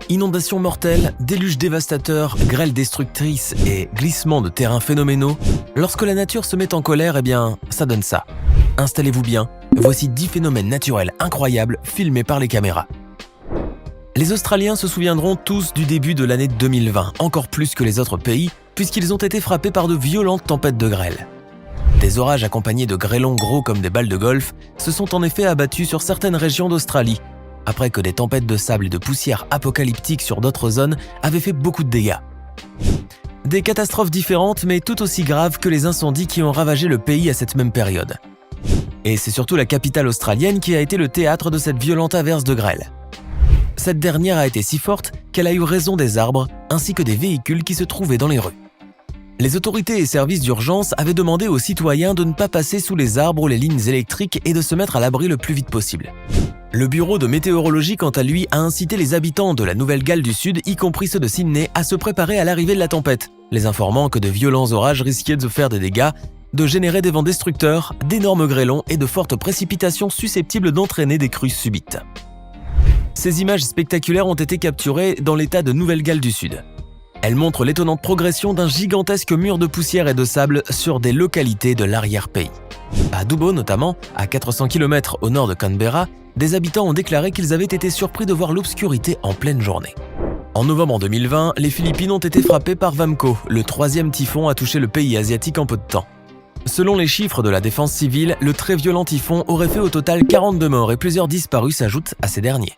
Inondations mortelles, déluges dévastateurs, grêles destructrices et glissements de terrain phénoménaux, lorsque la nature se met en colère, ça donne ça. Installez-vous bien, voici 10 phénomènes naturels incroyables filmés par les caméras. Les Australiens se souviendront tous du début de l'année 2020, encore plus que les autres pays, puisqu'ils ont été frappés par de violentes tempêtes de grêle. Des orages accompagnés de grêlons gros comme des balles de golf se sont en effet abattus sur certaines régions d'Australie, après que des tempêtes de sable et de poussière apocalyptiques sur d'autres zones avaient fait beaucoup de dégâts. Des catastrophes différentes mais tout aussi graves que les incendies qui ont ravagé le pays à cette même période. Et c'est surtout la capitale australienne qui a été le théâtre de cette violente averse de grêle. Cette dernière a été si forte qu'elle a eu raison des arbres ainsi que des véhicules qui se trouvaient dans les rues. Les autorités et services d'urgence avaient demandé aux citoyens de ne pas passer sous les arbres ou les lignes électriques et de se mettre à l'abri le plus vite possible. Le bureau de météorologie, quant à lui, a incité les habitants de la Nouvelle-Galles du Sud, y compris ceux de Sydney, à se préparer à l'arrivée de la tempête, les informant que de violents orages risquaient de faire des dégâts, de générer des vents destructeurs, d'énormes grêlons et de fortes précipitations susceptibles d'entraîner des crues subites. Ces images spectaculaires ont été capturées dans l'État de Nouvelle-Galles du Sud. Elles montrent l'étonnante progression d'un gigantesque mur de poussière et de sable sur des localités de l'arrière-pays. À Dubbo notamment, à 400 km au nord de Canberra, des habitants ont déclaré qu'ils avaient été surpris de voir l'obscurité en pleine journée. En novembre 2020, les Philippines ont été frappées par Vamco, le 3e typhon à toucher le pays asiatique en peu de temps. Selon les chiffres de la défense civile, le très violent typhon aurait fait au total 42 morts et plusieurs disparus s'ajoutent à ces derniers.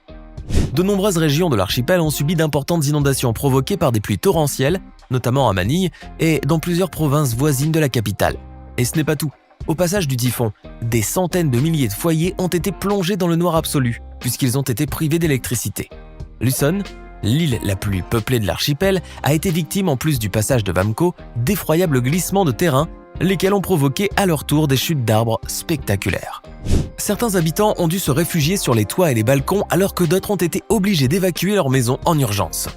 De nombreuses régions de l'archipel ont subi d'importantes inondations provoquées par des pluies torrentielles, notamment à Manille et dans plusieurs provinces voisines de la capitale. Et ce n'est pas tout. Au passage du typhon, des centaines de milliers de foyers ont été plongés dans le noir absolu, puisqu'ils ont été privés d'électricité. Luçon, l'île la plus peuplée de l'archipel, a été victime, en plus du passage de Vamco, d'effroyables glissements de terrain, lesquels ont provoqué à leur tour des chutes d'arbres spectaculaires. Certains habitants ont dû se réfugier sur les toits et les balcons alors que d'autres ont été obligés d'évacuer leur maison en urgence.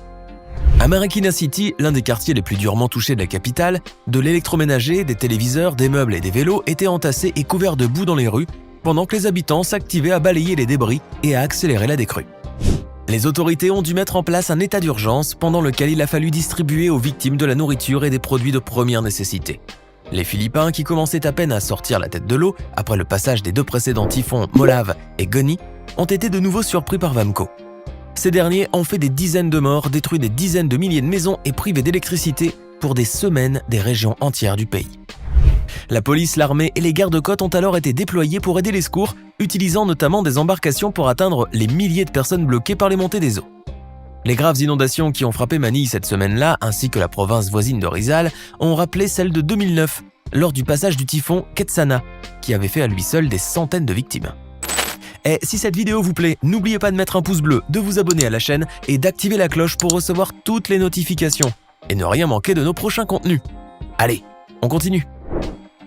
À Marikina City, l'un des quartiers les plus durement touchés de la capitale, de l'électroménager, des téléviseurs, des meubles et des vélos étaient entassés et couverts de boue dans les rues, pendant que les habitants s'activaient à balayer les débris et à accélérer la décrue. Les autorités ont dû mettre en place un état d'urgence pendant lequel il a fallu distribuer aux victimes de la nourriture et des produits de première nécessité. Les Philippins, qui commençaient à peine à sortir la tête de l'eau après le passage des 2 précédents typhons Molave et Goni, ont été de nouveau surpris par Vamco. Ces derniers ont fait des dizaines de morts, détruit des dizaines de milliers de maisons et privé d'électricité pour des semaines des régions entières du pays. La police, l'armée et les gardes-côtes ont alors été déployés pour aider les secours, utilisant notamment des embarcations pour atteindre les milliers de personnes bloquées par les montées des eaux. Les graves inondations qui ont frappé Manille cette semaine-là, ainsi que la province voisine de Rizal, ont rappelé celles de 2009, lors du passage du typhon Ketsana, qui avait fait à lui seul des centaines de victimes. Et si cette vidéo vous plaît, n'oubliez pas de mettre un pouce bleu, de vous abonner à la chaîne et d'activer la cloche pour recevoir toutes les notifications et ne rien manquer de nos prochains contenus. Allez, on continue.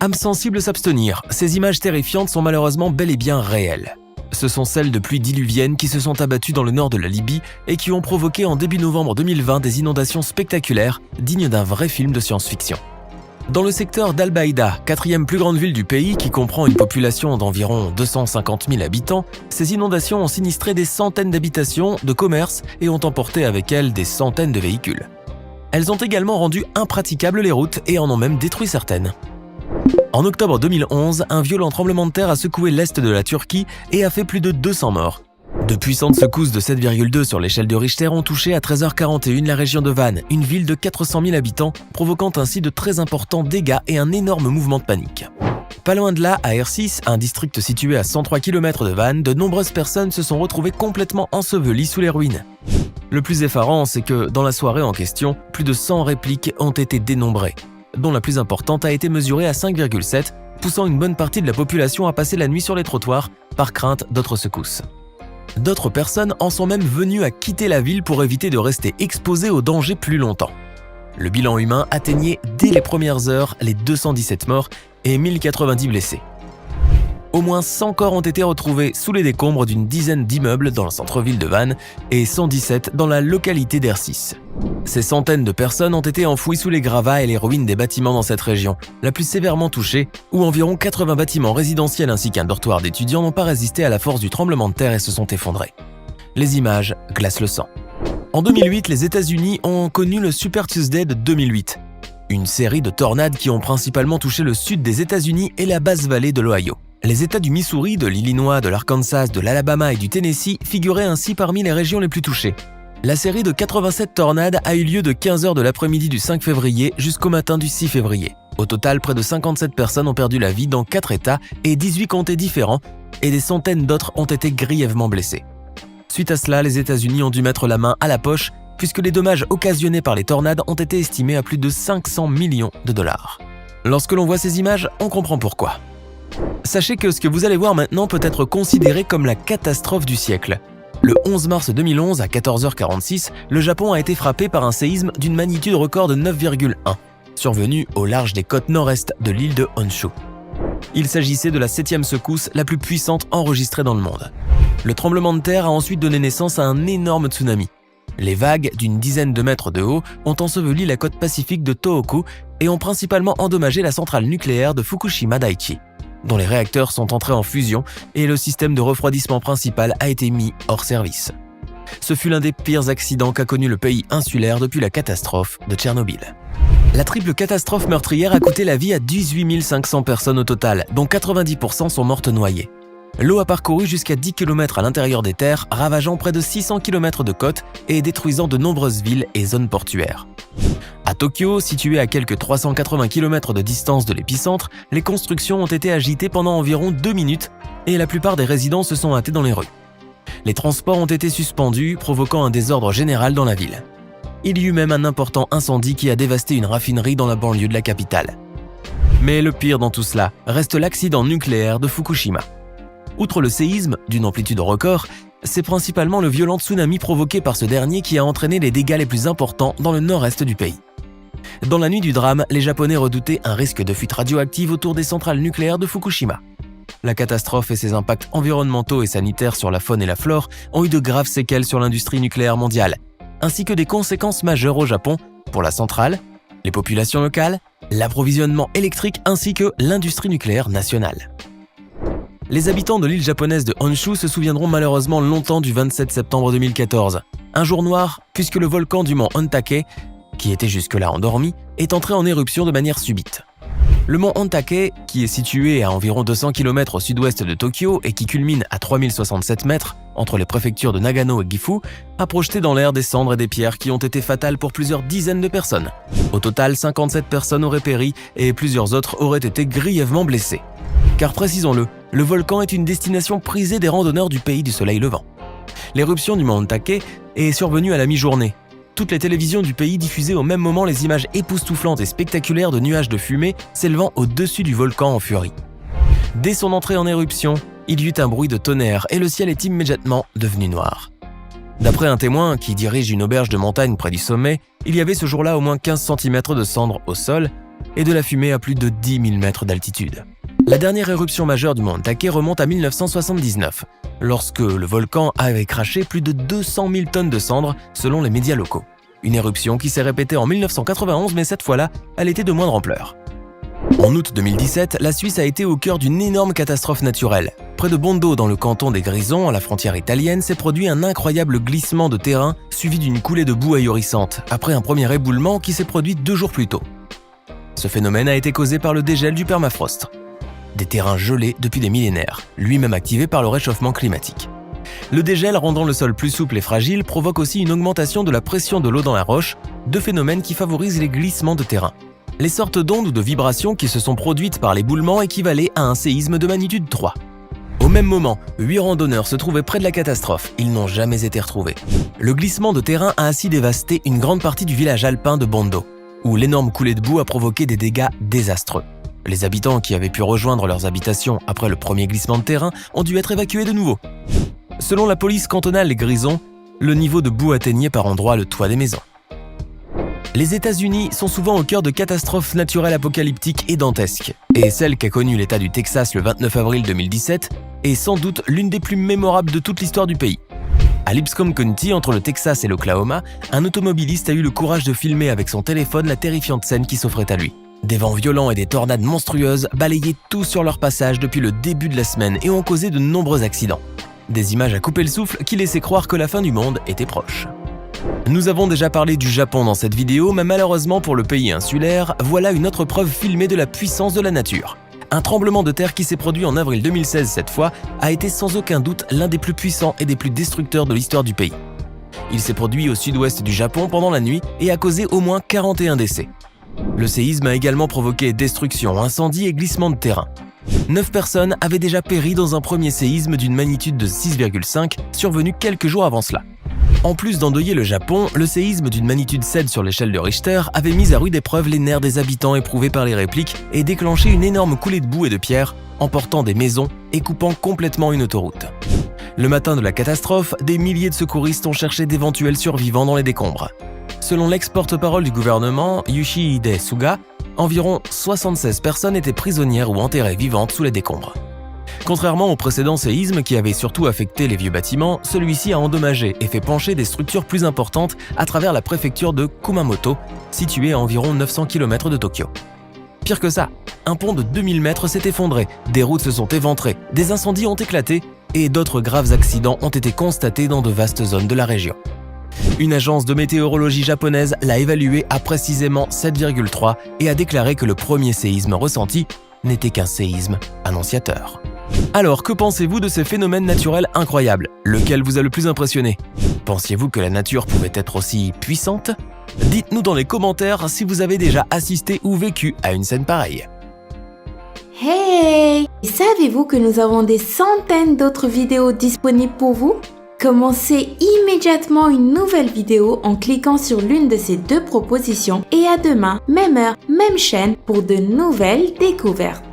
Âme sensible s'abstenir, ces images terrifiantes sont malheureusement bel et bien réelles. Ce sont celles de pluies diluviennes qui se sont abattues dans le nord de la Libye et qui ont provoqué en début novembre 2020 des inondations spectaculaires dignes d'un vrai film de science-fiction. Dans le secteur d'Al-Baïda, 4e plus grande ville du pays qui comprend une population d'environ 250 000 habitants, ces inondations ont sinistré des centaines d'habitations, de commerces et ont emporté avec elles des centaines de véhicules. Elles ont également rendu impraticables les routes et en ont même détruit certaines. En octobre 2011, un violent tremblement de terre a secoué l'est de la Turquie et a fait plus de 200 morts. De puissantes secousses de 7,2 sur l'échelle de Richter ont touché à 13h41 la région de Van, une ville de 400 000 habitants, provoquant ainsi de très importants dégâts et un énorme mouvement de panique. Pas loin de là, à R6, un district situé à 103 km de Van, de nombreuses personnes se sont retrouvées complètement ensevelies sous les ruines. Le plus effarant, c'est que, dans la soirée en question, plus de 100 répliques ont été dénombrées, dont la plus importante a été mesurée à 5,7, poussant une bonne partie de la population à passer la nuit sur les trottoirs, par crainte d'autres secousses. D'autres personnes en sont même venues à quitter la ville pour éviter de rester exposées au danger plus longtemps. Le bilan humain atteignait dès les premières heures les 217 morts et 1090 blessés. Au moins 100 corps ont été retrouvés sous les décombres d'une dizaine d'immeubles dans le centre-ville de Vannes et 117 dans la localité d'R6. Ces centaines de personnes ont été enfouies sous les gravats et les ruines des bâtiments dans cette région, la plus sévèrement touchée, où environ 80 bâtiments résidentiels ainsi qu'un dortoir d'étudiants n'ont pas résisté à la force du tremblement de terre et se sont effondrés. Les images glacent le sang. En 2008, les États-Unis ont connu le Super Tuesday de 2008, une série de tornades qui ont principalement touché le sud des États-Unis et la basse vallée de l'Ohio. Les États du Missouri, de l'Illinois, de l'Arkansas, de l'Alabama et du Tennessee figuraient ainsi parmi les régions les plus touchées. La série de 87 tornades a eu lieu de 15h de l'après-midi du 5 février jusqu'au matin du 6 février. Au total, près de 57 personnes ont perdu la vie dans 4 États et 18 comtés différents, et des centaines d'autres ont été grièvement blessés. Suite à cela, les États-Unis ont dû mettre la main à la poche puisque les dommages occasionnés par les tornades ont été estimés à plus de 500 millions de dollars. Lorsque l'on voit ces images, on comprend pourquoi. Sachez que ce que vous allez voir maintenant peut être considéré comme la catastrophe du siècle. Le 11 mars 2011, à 14h46, le Japon a été frappé par un séisme d'une magnitude record de 9,1, survenu au large des côtes nord-est de l'île de Honshu. Il s'agissait de la 7e secousse la plus puissante enregistrée dans le monde. Le tremblement de terre a ensuite donné naissance à un énorme tsunami. Les vagues d'une dizaine de mètres de haut ont enseveli la côte pacifique de Tohoku et ont principalement endommagé la centrale nucléaire de Fukushima Daiichi, dont les réacteurs sont entrés en fusion et le système de refroidissement principal a été mis hors service. Ce fut l'un des pires accidents qu'a connu le pays insulaire depuis la catastrophe de Tchernobyl. La triple catastrophe meurtrière a coûté la vie à 18 500 personnes au total, dont 90% sont mortes noyées. L'eau a parcouru jusqu'à 10 km à l'intérieur des terres, ravageant près de 600 km de côtes et détruisant de nombreuses villes et zones portuaires. À Tokyo, situé à quelques 380 km de distance de l'épicentre, les constructions ont été agitées pendant environ 2 minutes et la plupart des résidents se sont hâtés dans les rues. Les transports ont été suspendus, provoquant un désordre général dans la ville. Il y eut même un important incendie qui a dévasté une raffinerie dans la banlieue de la capitale. Mais le pire dans tout cela reste l'accident nucléaire de Fukushima. Outre le séisme, d'une amplitude record, c'est principalement le violent tsunami provoqué par ce dernier qui a entraîné les dégâts les plus importants dans le nord-est du pays. Dans la nuit du drame, les Japonais redoutaient un risque de fuite radioactive autour des centrales nucléaires de Fukushima. La catastrophe et ses impacts environnementaux et sanitaires sur la faune et la flore ont eu de graves séquelles sur l'industrie nucléaire mondiale, ainsi que des conséquences majeures au Japon pour la centrale, les populations locales, l'approvisionnement électrique ainsi que l'industrie nucléaire nationale. Les habitants de l'île japonaise de Honshu se souviendront malheureusement longtemps du 27 septembre 2014, un jour noir puisque le volcan du mont Ontake, qui était jusque-là endormi, est entré en éruption de manière subite. Le mont Ontake, qui est situé à environ 200 km au sud-ouest de Tokyo et qui culmine à 3067 mètres entre les préfectures de Nagano et Gifu, a projeté dans l'air des cendres et des pierres qui ont été fatales pour plusieurs dizaines de personnes. Au total, 57 personnes auraient péri et plusieurs autres auraient été grièvement blessées. Car précisons-le, le volcan est une destination prisée des randonneurs du pays du soleil levant. L'éruption du mont Ontake est survenue à la mi-journée. Toutes les télévisions du pays diffusaient au même moment les images époustouflantes et spectaculaires de nuages de fumée s'élevant au-dessus du volcan en furie. Dès son entrée en éruption, il y eut un bruit de tonnerre et le ciel est immédiatement devenu noir. D'après un témoin qui dirige une auberge de montagne près du sommet, il y avait ce jour-là au moins 15 cm de cendres au sol et de la fumée à plus de 10 000 mètres d'altitude. La dernière éruption majeure du mont Ontake remonte à 1979, lorsque le volcan avait craché plus de 200 000 tonnes de cendres selon les médias locaux. Une éruption qui s'est répétée en 1991, mais cette fois-là, elle était de moindre ampleur. En août 2017, la Suisse a été au cœur d'une énorme catastrophe naturelle. Près de Bondo, dans le canton des Grisons, à la frontière italienne, s'est produit un incroyable glissement de terrain suivi d'une coulée de boue ahurissante, après un premier éboulement qui s'est produit 2 jours plus tôt. Ce phénomène a été causé par le dégel du permafrost. Des terrains gelés depuis des millénaires, lui-même activés par le réchauffement climatique. Le dégel rendant le sol plus souple et fragile provoque aussi une augmentation de la pression de l'eau dans la roche, 2 phénomènes qui favorisent les glissements de terrain. Les sortes d'ondes ou de vibrations qui se sont produites par l'éboulement équivalaient à un séisme de magnitude 3. Au même moment, 8 randonneurs se trouvaient près de la catastrophe, ils n'ont jamais été retrouvés. Le glissement de terrain a ainsi dévasté une grande partie du village alpin de Bondo, où l'énorme coulée de boue a provoqué des dégâts désastreux. Les habitants qui avaient pu rejoindre leurs habitations après le premier glissement de terrain ont dû être évacués de nouveau. Selon la police cantonale des Grisons, le niveau de boue atteignait par endroits le toit des maisons. Les États-Unis sont souvent au cœur de catastrophes naturelles apocalyptiques et dantesques, et celle qu'a connue l'État du Texas le 29 avril 2017 est sans doute l'une des plus mémorables de toute l'histoire du pays. À Lipscomb County, entre le Texas et l'Oklahoma, un automobiliste a eu le courage de filmer avec son téléphone la terrifiante scène qui s'offrait à lui. Des vents violents et des tornades monstrueuses balayaient tout sur leur passage depuis le début de la semaine et ont causé de nombreux accidents. Des images à couper le souffle qui laissaient croire que la fin du monde était proche. Nous avons déjà parlé du Japon dans cette vidéo, mais malheureusement pour le pays insulaire, voilà une autre preuve filmée de la puissance de la nature. Un tremblement de terre qui s'est produit en avril 2016 cette fois, a été sans aucun doute l'un des plus puissants et des plus destructeurs de l'histoire du pays. Il s'est produit au sud-ouest du Japon pendant la nuit et a causé au moins 41 décès. Le séisme a également provoqué destruction, incendies et glissements de terrain. 9 personnes avaient déjà péri dans un premier séisme d'une magnitude de 6,5 survenu quelques jours avant cela. En plus d'endeuiller le Japon, le séisme d'une magnitude 7 sur l'échelle de Richter avait mis à rude épreuve les nerfs des habitants éprouvés par les répliques et déclenché une énorme coulée de boue et de pierres, emportant des maisons et coupant complètement une autoroute. Le matin de la catastrophe, des milliers de secouristes ont cherché d'éventuels survivants dans les décombres. Selon l'ex-porte-parole du gouvernement, Yoshihide Suga, environ 76 personnes étaient prisonnières ou enterrées vivantes sous les décombres. Contrairement au précédent séisme qui avait surtout affecté les vieux bâtiments, celui-ci a endommagé et fait pencher des structures plus importantes à travers la préfecture de Kumamoto, située à environ 900 km de Tokyo. Pire que ça, un pont de 2000 mètres s'est effondré, des routes se sont éventrées, des incendies ont éclaté et d'autres graves accidents ont été constatés dans de vastes zones de la région. Une agence de météorologie japonaise l'a évalué à précisément 7,3 et a déclaré que le premier séisme ressenti n'était qu'un séisme annonciateur. Alors, que pensez-vous de ces phénomènes naturels incroyables? Lequel vous a le plus impressionné? Pensiez-vous que la nature pouvait être aussi puissante? Dites-nous dans les commentaires si vous avez déjà assisté ou vécu à une scène pareille. Hey! Savez-vous que nous avons des centaines d'autres vidéos disponibles pour vous? Commencez immédiatement une nouvelle vidéo en cliquant sur l'une de ces deux propositions et à demain, même heure, même chaîne pour de nouvelles découvertes.